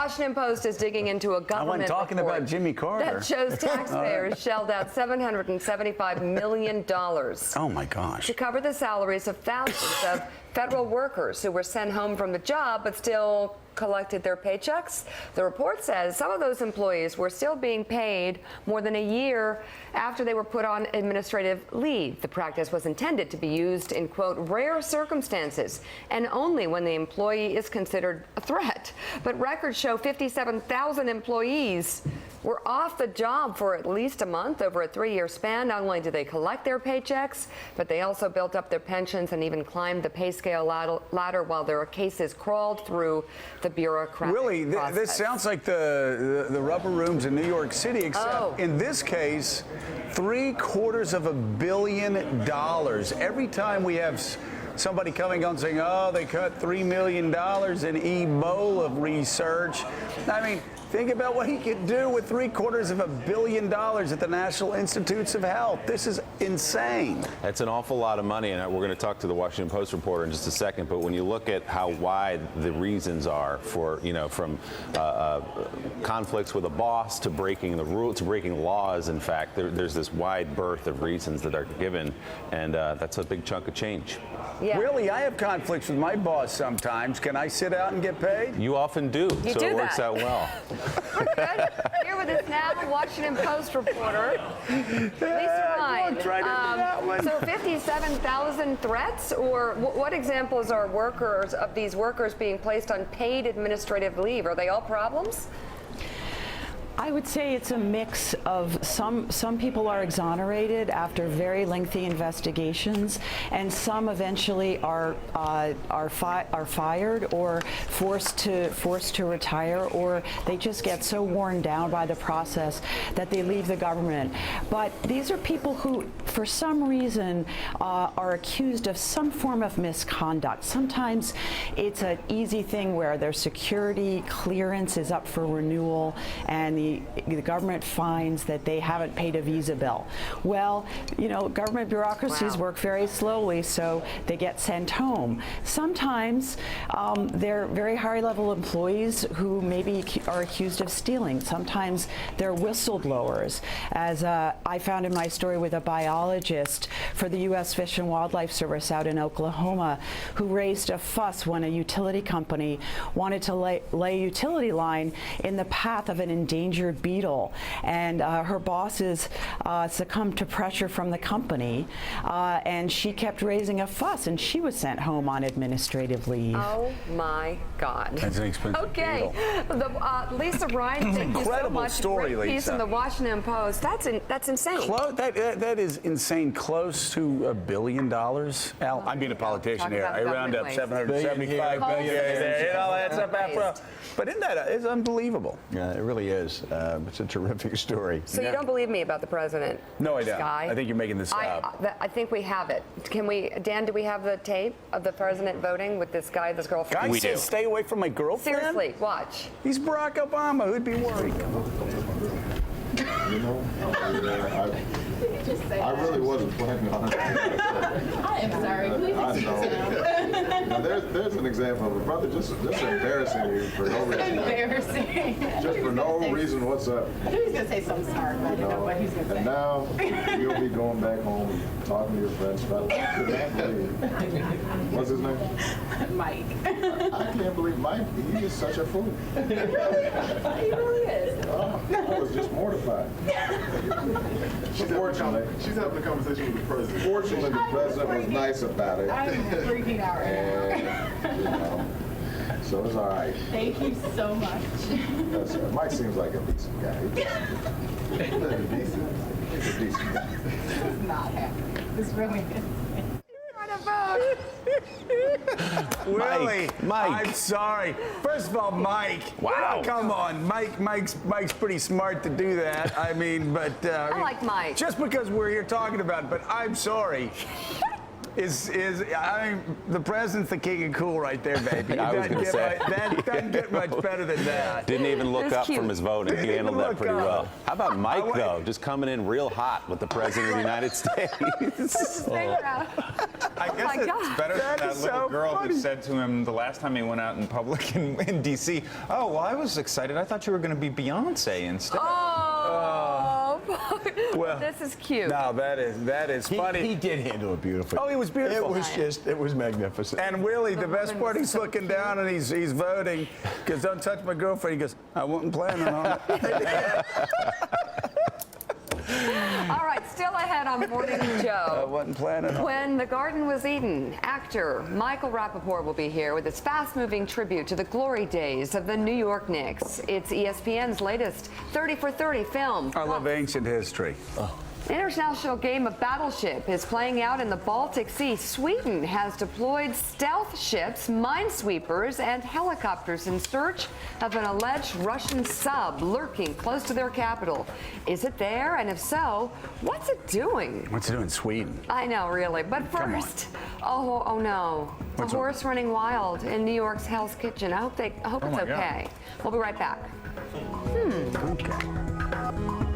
Washington Post is digging into a government talking report about Jimmy Carter. that shows taxpayers shelled out $775 million Oh my gosh. to cover the salaries of thousands of federal workers who were sent home from the job but still collected their paychecks. The report says some of those employees were still being paid more than a year after they were put on administrative leave. The practice was intended to be used in, quote, rare circumstances and only when the employee is considered a threat. But records show 57,000 employees were off the job for at least a month over a 3-year span. Not only did they collect their paychecks, but they also built up their pensions and even climbed the pay scale ladder while their cases crawled through the bureaucratic Really, process. this sounds like the rubber rooms in New York City, except in this case, $750 million. Every time we have somebody coming on saying, oh, they cut $3 million in Ebola research. I mean, think about what he could do with $750 million at the National Institutes of Health. This is insane. That's an awful lot of money, and we're going to talk to the Washington Post reporter in just a second. But when you look at how wide the reasons are for, from conflicts with a boss to breaking the rule to breaking laws, in fact, there's this wide berth of reasons that are given, and that's a big chunk of change. Yeah. Really, I have conflicts with my boss sometimes. Can I sit out and get paid? You often do, You so do it works that. out well. We're good. Here with us now, Washington Post reporter Lisa Ryan. right into that one. So 57,000 threats, or what examples are workers of these workers being placed on paid administrative leave? Are they all problems? I would say it's a mix of some people are exonerated after very lengthy investigations, and some eventually are fired or forced to retire, or they just get so worn down by the process that they leave the government. But these are people who, for some reason, are accused of some form of misconduct. Sometimes it's an easy thing where their security clearance is up for renewal, and the government finds that they haven't paid a visa bill. Well, government bureaucracies work very slowly, so they get sent home. Sometimes they're very high-level employees who maybe are accused of stealing. Sometimes they're whistleblowers, as I found in my story with a biologist for the U.S. Fish and Wildlife Service out in Oklahoma, who raised a fuss when a utility company wanted to lay a utility line in the path of an endangered beetle, and her bosses succumbed to pressure from the company, and she kept raising a fuss, and she was sent home on administrative leave. Oh my God. That's an expensive Okay. Lisa Ryan, thank you so Incredible much. story, Great piece Lisa. in the Washington Post. That's insane. That is insane. Close to $1 billion. Al, I'm being a politician Talk here. about I round up government waste. $775 million. It all adds up after. But isn't that it's unbelievable? Yeah, it really is. It's a terrific story. So you don't believe me about the president? No, I don't. Guy? I think you're making this up. I think we have it. Dan, do we have the tape of the president voting with this guy, this girlfriend? Guy We says do. stay away from my girlfriend? Seriously, watch. He's Barack Obama. Who'd be worried? I really wasn't planning on it. I am sorry. Please I excuse him. know. There's an example of a brother just embarrassing you for no reason. Embarrassing. Just for no reason whatsoever. I knew he was going to say something smart, but I didn't know what he was going to And say. now you'll be going back home talking to your friends about I can't believe. What's his name? Mike. I can't believe Mike. He is such a fool. He really is. I was just mortified. Fortunately, She's having a conversation with the president. fortunately, the president was nice about it. I'm freaking out right now. And, so it's all right. Thank you so much. That's right. Mike seems like a decent guy. He's a decent guy. This is not happening. This really is. Really? Mike. I'm sorry. First of all, Mike. Wow. Come on. Mike's pretty smart to do that. I mean, but I like Mike. Just because we're here talking about it, but I'm sorry. I mean, the president's the king of cool right there, baby. I was gonna say. That doesn't get much better than that. Didn't even look That's up cute. from his voting. He Didn't handled even that look pretty up. well. How about Mike, though? Just coming in real hot with the president of the United States. I guess my it's God. better than That that is little so girl funny. who said to him the last time he went out in public in D.C., "Oh, well, I was excited. I thought you were going to be Beyonce instead." Oh, Well, this is cute. No, that is funny. He did handle it beautifully. Oh, he was beautiful. It was magnificent. And Willie, the best woman part, was he's so looking down and he's voting because don't touch my girlfriend. He goes, I wasn't planning on it. All right, still ahead on Morning I Joe. wasn't planning on it. When the garden was eaten, actor Michael Rappaport will be here with his fast-moving tribute to the glory days of the New York Knicks. It's ESPN's latest 30 for 30 film. I love ancient history. An international game of battleship is playing out in the Baltic Sea. Sweden has deployed stealth ships, minesweepers, and helicopters in search of an alleged Russian sub lurking close to their capital. Is it there? And if so, what's it doing? What's it doing in Sweden? I know, really. But Come on. first, oh no. What's a wrong? horse running wild in New York's Hell's Kitchen. I hope it's my God. okay. We'll be right back. Okay.